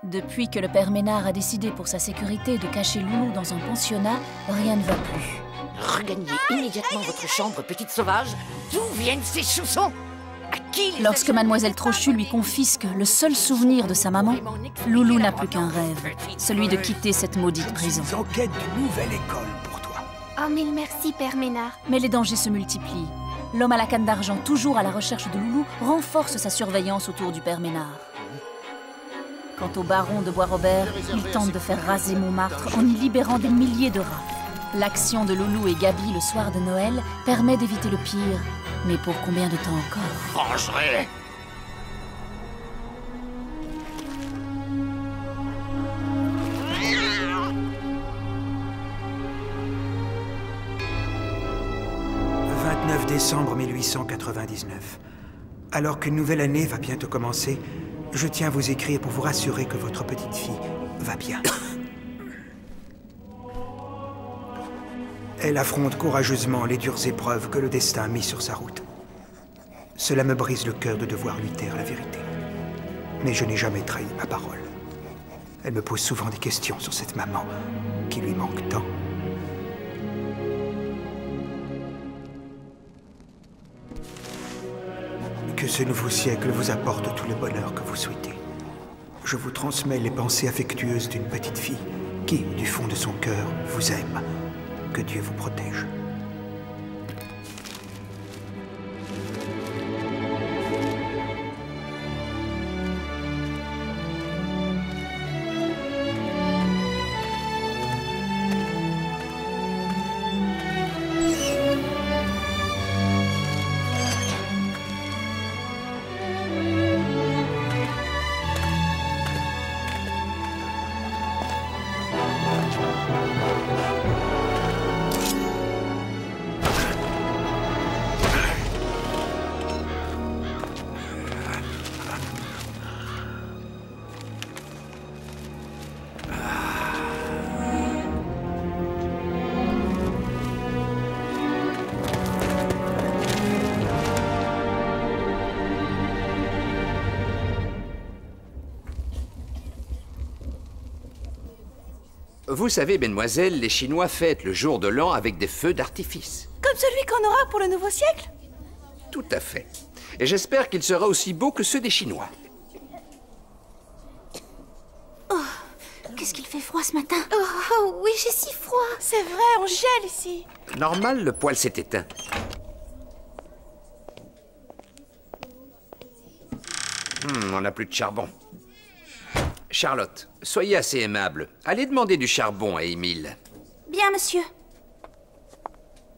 Depuis que le père Ménard a décidé pour sa sécurité de cacher Loulou dans un pensionnat, rien ne va plus. Regagnez immédiatement votre chambre, petite sauvage. D'où viennent ces chaussons? À qui les Lorsque Mademoiselle Trochu lui confisque le seul souvenir de sa maman, Loulou n'a plus qu'un rêve, celui de quitter cette maudite prison. Je suis en quête d'une nouvelle école pour toi. Oh, mille merci, père Ménard. Mais les dangers se multiplient. L'homme à la canne d'argent, toujours à la recherche de Loulou, renforce sa surveillance autour du père Ménard. Quant au baron de Bois-Robert, il tente de faire raser Montmartre en y libérant des milliers de rats. L'action de Loulou et Gabi le soir de Noël permet d'éviter le pire. Mais pour combien de temps encore? Rangerai. Le 29 décembre 1899. Alors qu'une nouvelle année va bientôt commencer, je tiens à vous écrire pour vous rassurer que votre petite fille va bien. Elle affronte courageusement les dures épreuves que le destin a mis sur sa route. Cela me brise le cœur de devoir lui taire la vérité. Mais je n'ai jamais trahi ma parole. Elle me pose souvent des questions sur cette maman qui lui manque tant. Que ce nouveau siècle vous apporte tout le bonheur que vous souhaitez. Je vous transmets les pensées affectueuses d'une petite fille qui, du fond de son cœur, vous aime. Que Dieu vous protège. Vous savez, mesdemoiselles, les Chinois fêtent le jour de l'an avec des feux d'artifice. Comme celui qu'on aura pour le nouveau siècle? Tout à fait. Et j'espère qu'il sera aussi beau que ceux des Chinois. Oh, qu'est-ce qu'il fait froid ce matin? Oh oui, j'ai si froid. C'est vrai, on gèle ici. Normal, le poêle s'est éteint. On n'a plus de charbon. Charlotte, soyez assez aimable. Allez demander du charbon à Émile. Bien, monsieur.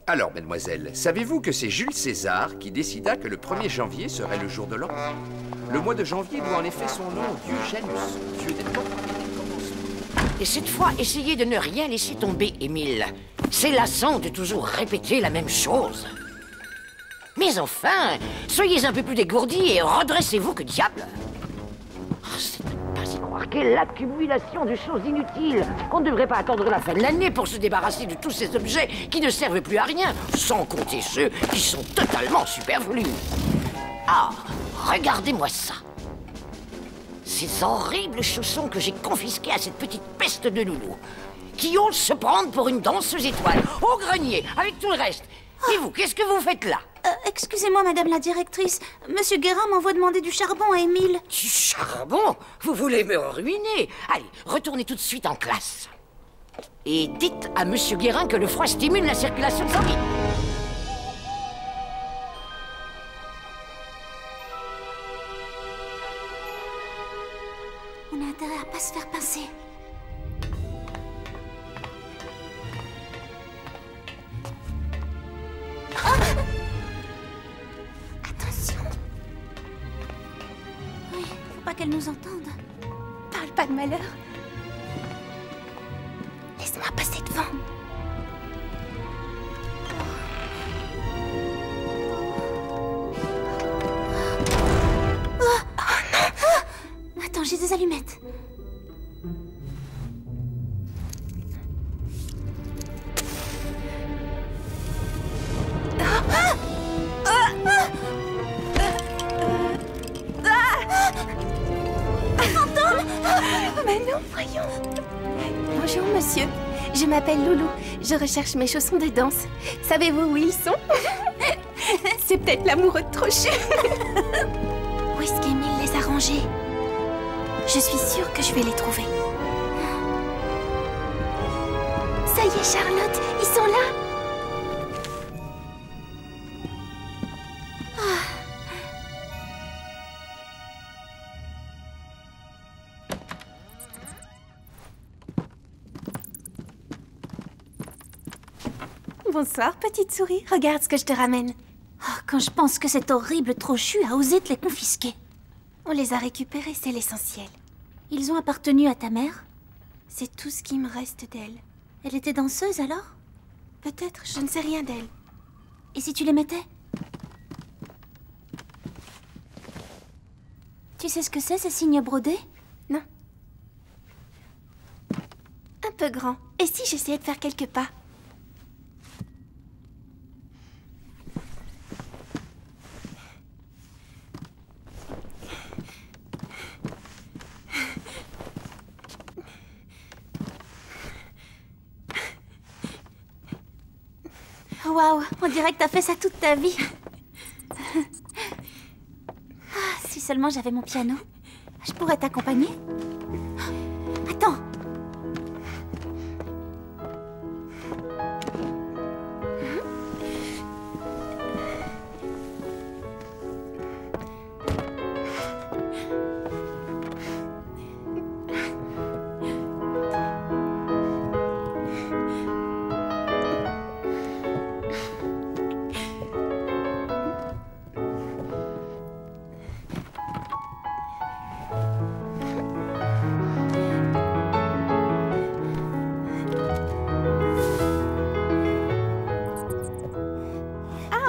Alors, mesdemoiselles, savez-vous que c'est Jules César qui décida que le 1er janvier serait le jour de l'an? Le mois de janvier doit en effet son nom au dieu Janus, dieu des temps et des commencements. Et cette fois, essayez de ne rien laisser tomber, Émile. C'est lassant de toujours répéter la même chose. Mais enfin, soyez un peu plus dégourdis et redressez-vous, que diable. Oh, c'est pas y croire. Quelle accumulation de choses inutiles. On ne devrait pas attendre la fin de l'année pour se débarrasser de tous ces objets qui ne servent plus à rien, sans compter ceux qui sont totalement superflus. Ah, regardez-moi ça. Ces horribles chaussons que j'ai confisqués à cette petite peste de Loulou, qui ose se prendre pour une danseuse étoile, au grenier, avec tout le reste. Et vous, qu'est-ce que vous faites là? Excusez-moi, madame la directrice. Monsieur Guérin m'envoie demander du charbon à Émile. Du charbon? Vous voulez me ruiner? Allez, retournez tout de suite en classe. Et dites à monsieur Guérin que le froid stimule la circulation sanguine. On a intérêt à pas se faire pincer. Attention. Oui, faut pas qu'elle nous entende. Parle pas de malheur. Laisse-moi passer devant. Attends, j'ai des allumettes. mais non, voyons. Bonjour, monsieur. Je m'appelle Loulou. Je recherche mes chaussons de danse. Savez-vous où ils sont? C'est peut-être l'amoureux de Trochu. Où est-ce qu'Émile les a rangés? Je suis sûre que je vais les trouver. Ça y est, Charlotte, ils sont là. Bonsoir, petite souris. Regarde ce que je te ramène. Oh, quand je pense que cet horrible Trochu a osé te les confisquer. On les a récupérés, c'est l'essentiel. Ils ont appartenu à ta mère? C'est tout ce qui me reste d'elle. Elle était danseuse alors? Peut-être, je ne sais rien d'elle. Et si tu les mettais? Tu sais ce que c'est, ces signes brodés? Non. Un peu grand. Et si j'essayais de faire quelques pas? Waouh, on dirait que t'as fait ça toute ta vie. Ah, si seulement j'avais mon piano. Je pourrais t'accompagner. Attends.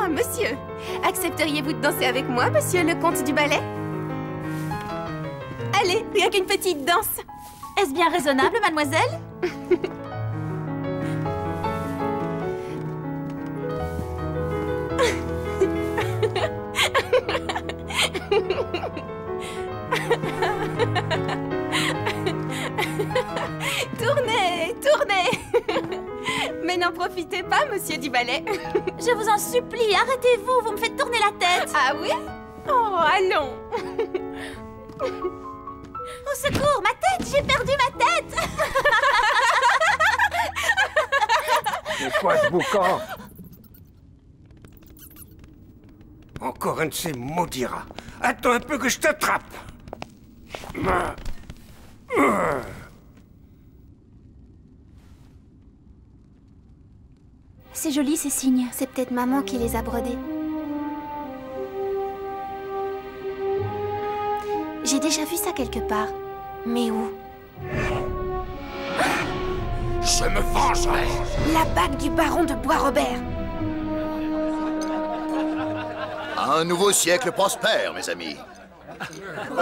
Monsieur, accepteriez-vous de danser avec moi, monsieur le comte du ballet? Allez, rien qu'une petite danse. Est-ce bien raisonnable, mademoiselle? Tournez, tournez. Mais n'en profitez pas, monsieur du ballet. Je vous en supplie, arrêtez-vous, vous me faites tourner la tête. Ah oui? Oh, allons. Au secours, ma tête, j'ai perdu ma tête. C'est quoi ce boucan? Encore un de ces maudits rats. Attends un peu que je t'attrape. C'est joli, ces signes. C'est peut-être maman qui les a brodés. J'ai déjà vu ça quelque part. Mais où? Je me vengerai. La bague du baron de Bois-Robert. Un nouveau siècle prospère, mes amis. Au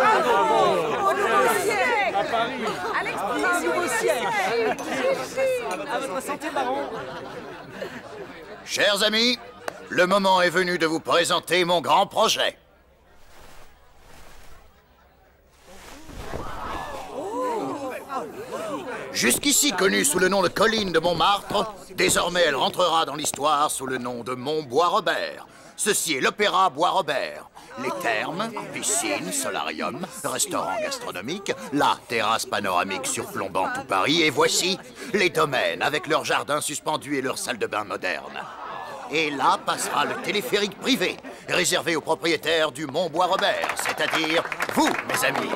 nouveau siècle! À Paris! À l'exposition nouveau siècle! À votre santé, baron! Chers amis, le moment est venu de vous présenter mon grand projet. Jusqu'ici connue sous le nom de colline de Montmartre, désormais elle rentrera dans l'histoire sous le nom de Mont Bois-Robert. Ceci est l'Opéra Bois-Robert. Les thermes, piscine, solarium, restaurant gastronomique, la terrasse panoramique surplombant tout Paris, et voici les domaines avec leurs jardins suspendus et leurs salles de bain modernes. Et là passera le téléphérique privé, réservé aux propriétaires du Mont Bois-Robert, c'est-à-dire vous, mes amis.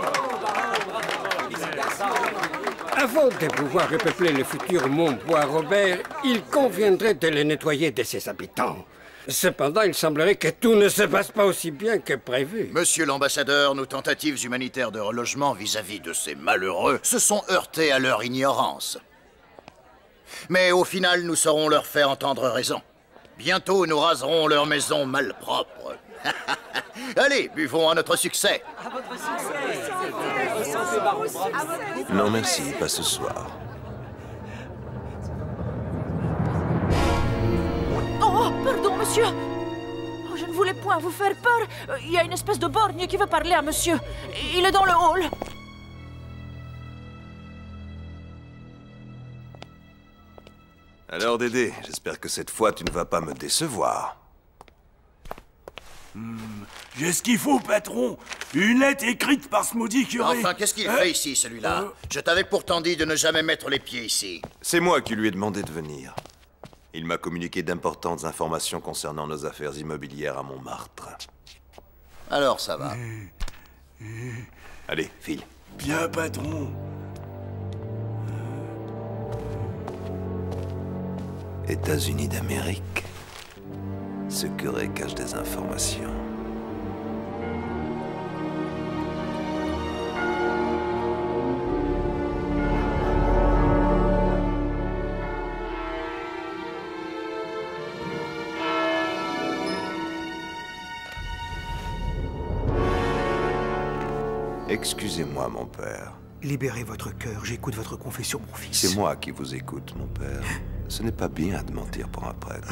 Avant de pouvoir repeupler le futur Mont Bois-Robert, il conviendrait de le nettoyer de ses habitants. Cependant, il semblerait que tout ne se passe pas aussi bien que prévu. Monsieur l'ambassadeur, nos tentatives humanitaires de relogement vis-à-vis de ces malheureux se sont heurtées à leur ignorance. Mais au final, nous saurons leur faire entendre raison. Bientôt, nous raserons leurs maisons malpropres. Allez, buvons à notre succès. À votre succès! Non merci, pas ce soir. Oh, pardon, monsieur. Oh, je ne voulais point vous faire peur. Il y a une espèce de borgne qui veut parler à monsieur. Il est dans le hall. Alors Dédé, j'espère que cette fois tu ne vas pas me décevoir. J'ai ce qu'il faut, patron. Une lettre écrite par ce maudit curé. Enfin, qu'est-ce qu'il fait ici, celui-là? Je t'avais pourtant dit de ne jamais mettre les pieds ici. C'est moi qui lui ai demandé de venir. Il m'a communiqué d'importantes informations concernant nos affaires immobilières à Montmartre. Alors ça va. Allez, file. Bien, patron. États-Unis d'Amérique. Ce curé cache des informations. Excusez-moi, mon père. Libérez votre cœur, j'écoute votre confession, mon fils. C'est moi qui vous écoute, mon père. Ce n'est pas bien de mentir pour un prêtre.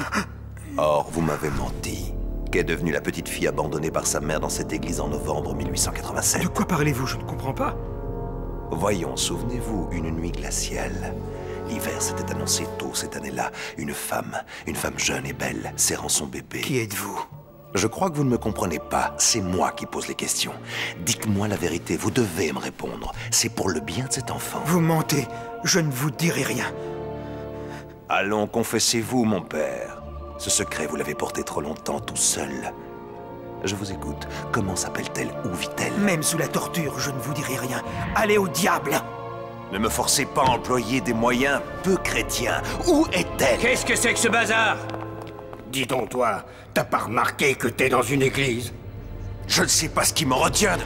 Or, vous m'avez menti. Qu'est devenue la petite fille abandonnée par sa mère dans cette église en novembre 1887? De quoi parlez-vous? Je ne comprends pas. Voyons, souvenez-vous, une nuit glaciale. L'hiver s'était annoncé tôt cette année-là. Une femme jeune et belle, serrant son bébé. Qui êtes-vous? Je crois que vous ne me comprenez pas. C'est moi qui pose les questions. Dites-moi la vérité, vous devez me répondre. C'est pour le bien de cet enfant. Vous mentez. Je ne vous dirai rien. Allons, confessez-vous, mon père. Ce secret, vous l'avez porté trop longtemps tout seul. Je vous écoute. Comment s'appelle-t-elle? Où vit-elle? Même sous la torture, je ne vous dirai rien. Allez au diable! Ne me forcez pas à employer des moyens peu chrétiens. Où est-elle? Qu'est-ce que c'est que ce bazar? Dis donc, toi, t'as pas remarqué que t'es dans une église? Je ne sais pas ce qui me retient de...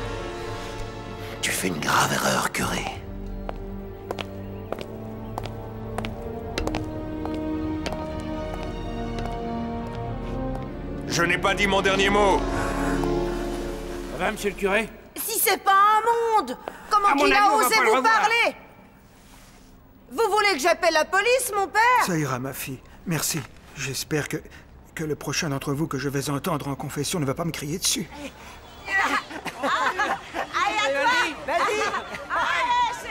Tu fais une grave erreur, curé. Je n'ai pas dit mon dernier mot. Ça va, monsieur le curé? Si c'est pas un monde! Comment qu'il a osé vous parler? Vous voulez que j'appelle la police, mon père? Ça ira, ma fille. Merci. J'espère que le prochain d'entre vous que je vais entendre en confession ne va pas me crier dessus. Allez, à toi! Vas-y! Allez, c'est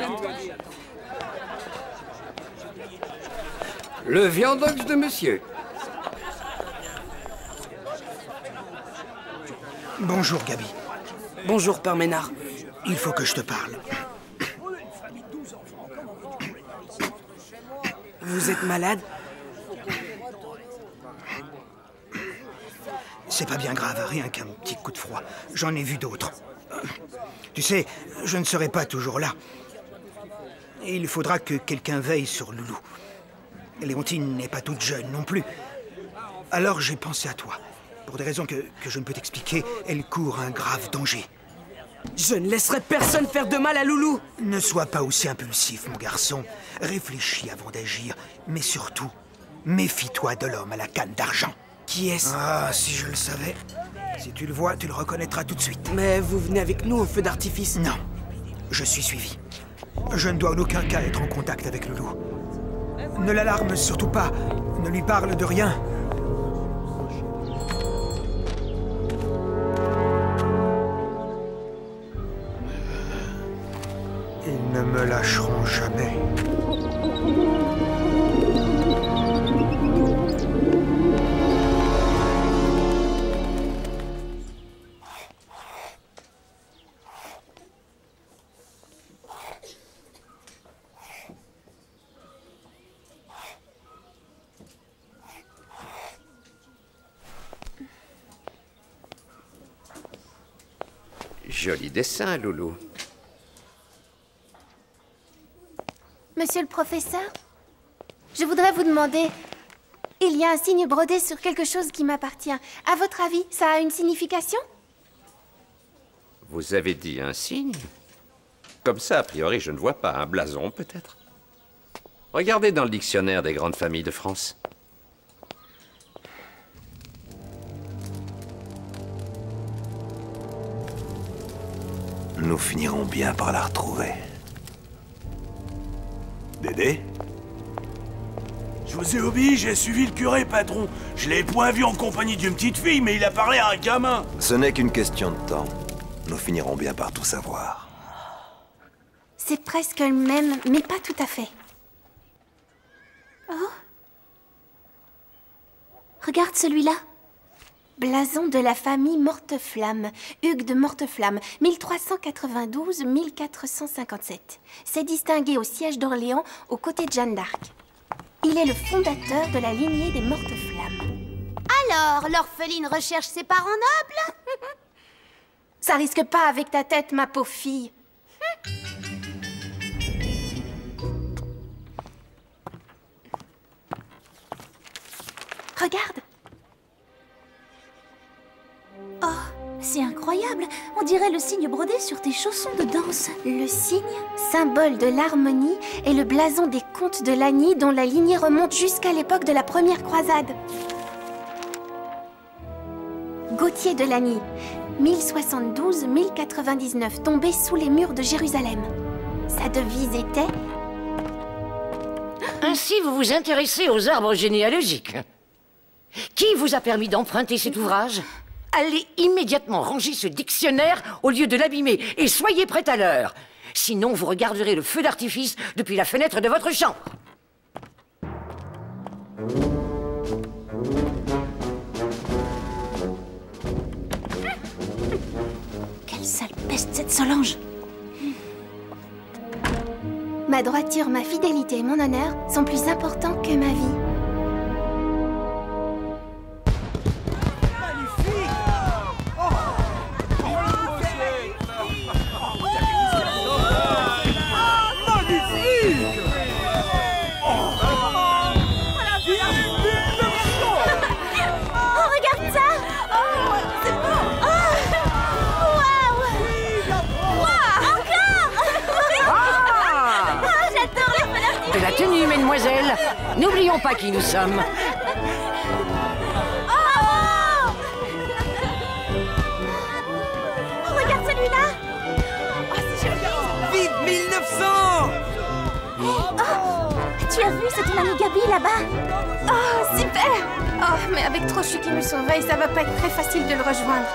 où? Le viandox de monsieur. Bonjour, Gaby. Bonjour, Père Ménard. Il faut que je te parle. Vous êtes malade? C'est pas bien grave, rien qu'un petit coup de froid. J'en ai vu d'autres. Tu sais, je ne serai pas toujours là. Et il faudra que quelqu'un veille sur Loulou. Léontine n'est pas toute jeune non plus. Alors j'ai pensé à toi. Pour des raisons que je ne peux t'expliquer, elle court un grave danger. Je ne laisserai personne faire de mal à Loulou. Ne sois pas aussi impulsif, mon garçon. Réfléchis avant d'agir. Mais surtout, méfie-toi de l'homme à la canne d'argent. Qui est-ce? Ah, si je le savais. Si tu le vois, tu le reconnaîtras tout de suite. Mais vous venez avec nous au feu d'artifice? Non, je suis suivi. Je ne dois en aucun cas être en contact avec Loulou. Ne l'alarme surtout pas. Ne lui parle de rien. Ils ne me lâcheront jamais. Joli dessin, Loulou. Monsieur le professeur, je voudrais vous demander... Il y a un signe brodé sur quelque chose qui m'appartient. À votre avis, ça a une signification? Vous avez dit un signe? Comme ça, a priori, je ne vois pas. Un blason, peut-être? Regardez dans le dictionnaire des grandes familles de France. Nous finirons bien par la retrouver. Dédé? Je vous ai obéi, j'ai suivi le curé, patron. Je l'ai point vu en compagnie d'une petite fille, mais il a parlé à un gamin. Ce n'est qu'une question de temps. Nous finirons bien par tout savoir. C'est presque le même, mais pas tout à fait. Oh. Regarde celui-là. Blason de la famille Morteflamme, Hugues de Morteflamme, 1392-1457. S'est distingué au siège d'Orléans aux côtés de Jeanne d'Arc. Il est le fondateur de la lignée des Morteflammes. Alors, l'orpheline recherche ses parents nobles? Ça risque pas avec ta tête, ma pauvre fille. Regarde. Oh, c'est incroyable. On dirait le signe brodé sur tes chaussons de danse. Le signe, symbole de l'harmonie, est le blason des comtes de Lagny dont la lignée remonte jusqu'à l'époque de la première croisade. Gauthier de Lagny, 1072-1099, tombé sous les murs de Jérusalem. Sa devise était... Ainsi, vous vous intéressez aux arbres généalogiques. Qui vous a permis d'emprunter cet ouvrage? Allez immédiatement ranger ce dictionnaire au lieu de l'abîmer et soyez prêts à l'heure. Sinon, vous regarderez le feu d'artifice depuis la fenêtre de votre chambre. Quelle sale peste, cette Solange! Ma droiture, ma fidélité et mon honneur sont plus importants que ma vie. Mademoiselle, n'oublions pas qui nous sommes. Oh, regarde celui-là. Oh, c'est joli. Vive 1900. Oh, tu as vu, c'est ton ami Gabi là-bas. Oh, super. Oh, mais avec Trochu qui me surveille, ça va pas être très facile de le rejoindre.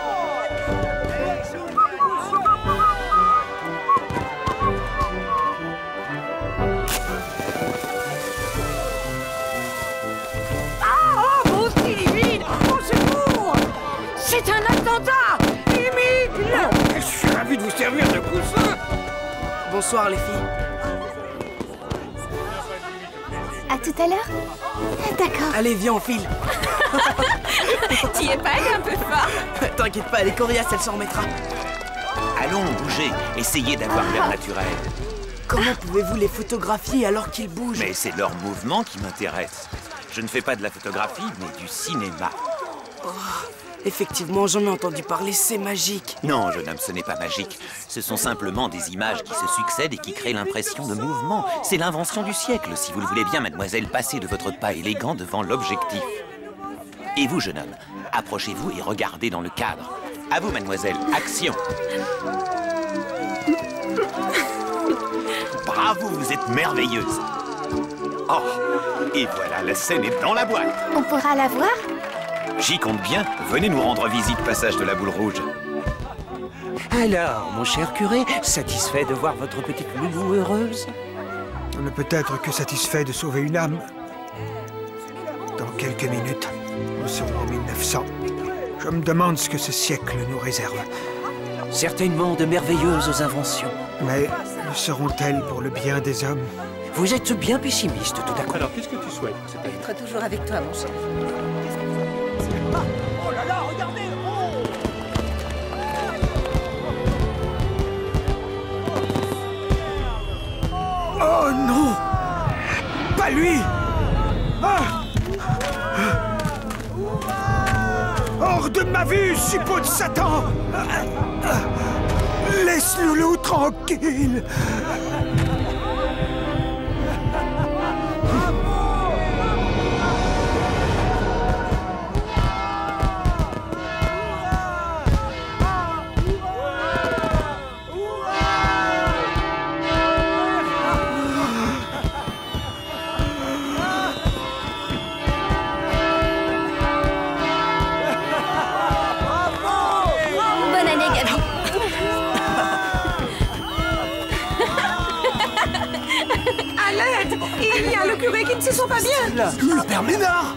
C'est un attentat! Émile! Je suis ravi de vous servir de coussin. Bonsoir, les filles. À tout à l'heure? D'accord. Allez, viens, on file. Tu y es pas allé un peu fort? T'inquiète pas, les coriaces, elle s'en remettra. Allons, bougez. Essayez d'avoir l'air naturel. Comment pouvez-vous les photographier alors qu'ils bougent? Mais c'est leur mouvement qui m'intéresse. Je ne fais pas de la photographie, mais du cinéma. Oh. Effectivement, j'en ai entendu parler, c'est magique. Non, jeune homme, ce n'est pas magique. Ce sont simplement des images qui se succèdent et qui créent l'impression de mouvement. C'est l'invention du siècle, si vous le voulez bien, mademoiselle. Passez de votre pas élégant devant l'objectif. Et vous, jeune homme, approchez-vous et regardez dans le cadre. À vous, mademoiselle, action. Bravo, vous êtes merveilleuse. Oh, et voilà, la scène est dans la boîte. On pourra la voir? J'y compte bien. Venez nous rendre visite, passage de la Boule Rouge. Alors, mon cher curé, satisfait de voir votre petite Loulou heureuse? On ne peut être que satisfait de sauver une âme. Dans quelques minutes, nous serons en 1900. Je me demande ce que ce siècle nous réserve. Certainement de merveilleuses inventions. Mais le seront-elles pour le bien des hommes? Vous êtes bien pessimiste tout à coup. Alors, qu'est-ce que tu souhaites? Être toujours avec toi, mon cher. Oh là là, regardez! Oh non! Pas lui! Ah! Hors de ma vue, suppôt de Satan! Laisse Loulou tranquille! ne se sent pas bien. Le père Ménard.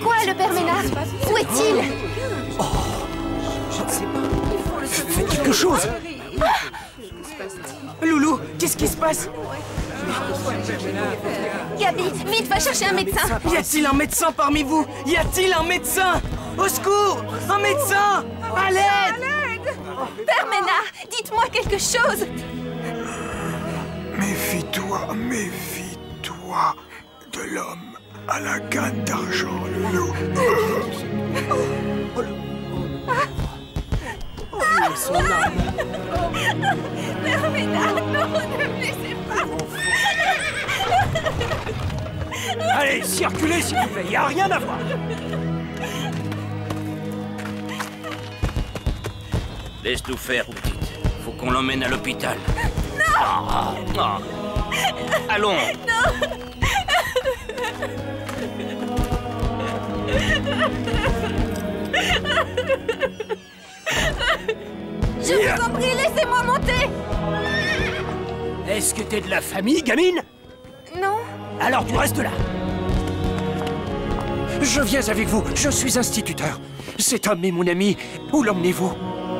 Quoi, le père Ménard? Où est-il? Je ne sais pas. Faites quelque chose. Loulou, qu'est-ce qui se passe? Gabi, vite, va chercher un médecin. Y a-t-il un médecin parmi vous? Y a-t-il un médecin? Au secours! Un médecin! À l'aide! Père Ménard, dites-moi quelque chose. Méfie-toi, méfie-toi de l'homme à la canne d'argent, Loulou. Père Ménard, non, ne me laissez pas. Allez, circulez s'il vous plaît, y a rien à voir. Laisse-nous faire, petite. Faut qu'on l'emmène à l'hôpital. Non. Allons. Non. Je vous en prie, laissez-moi monter. Est-ce que t'es de la famille, gamine? Non. Alors tu restes là. Je viens avec vous, je suis instituteur. Cet homme est mon ami. Où l'emmenez-vous?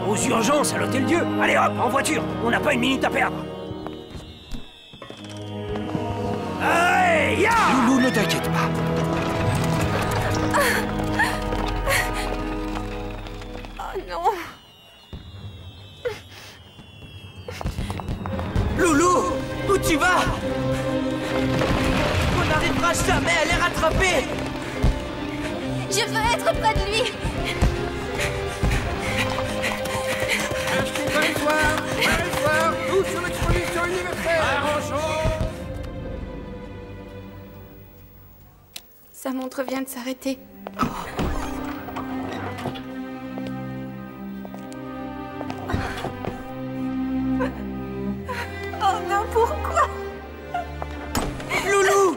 Aux urgences, à l'Hôtel Dieu. Allez hop, en voiture, on n'a pas une minute à perdre. Allez, ya! Loulou, ne t'inquiète pas. Oh non. Loulou, où tu vas? On n'arrivera jamais à les rattraper. Je veux être près de lui. Nous sur l'exposition universelle. Sa montre vient de s'arrêter. Oh non, pourquoi? Loulou!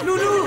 Loulou!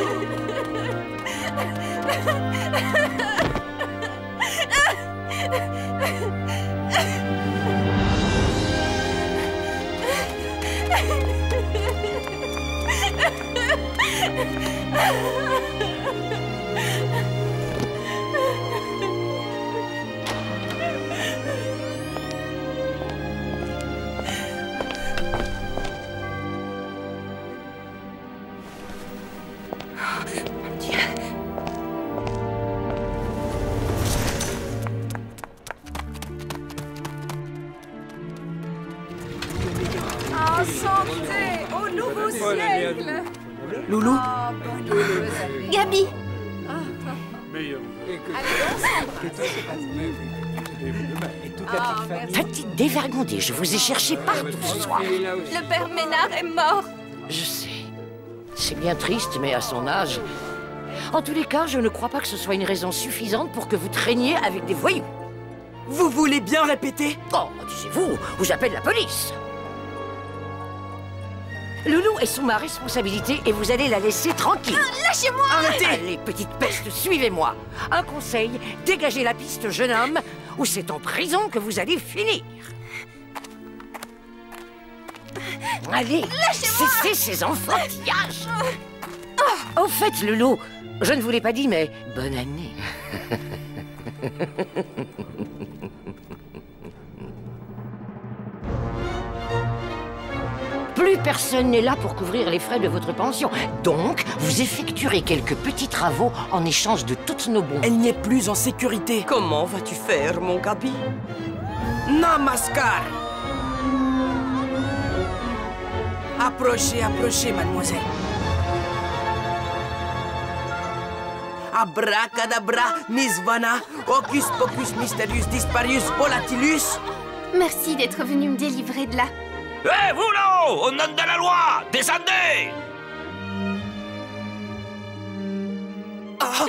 En santé au nouveau siècle. Loulou? Gabi. Petite dévergondée, je vous ai cherché partout ce soir. Le père Ménard est mort. Je sais. C'est bien triste, mais à son âge... En tous les cas, je ne crois pas que ce soit une raison suffisante pour que vous traîniez avec des voyous. Vous voulez bien répéter? Oh, disiez-vous, ou j'appelle la police. Loulou est sous ma responsabilité et vous allez la laisser tranquille. Lâchez-moi! Arrêtez! Allez, petite peste, suivez-moi. Un conseil, dégagez la piste, jeune homme, ou c'est en prison que vous allez finir. Allez, cessez ces enfantillages. Au fait, Loulou, je ne vous l'ai pas dit, mais bonne année. Plus personne n'est là pour couvrir les frais de votre pension. Donc, vous effectuerez quelques petits travaux en échange de toutes nos bons. Elle n'est plus en sécurité. Comment vas-tu faire, mon Gabi? Namaskar. Approchez, approchez, mademoiselle. Abracadabra, Nisvana, Hocus Pocus Mysterius Disparius Volatilus. Merci d'être venu me délivrer de là. Hé, vous là-haut, au nom de la loi, descendez! Ah.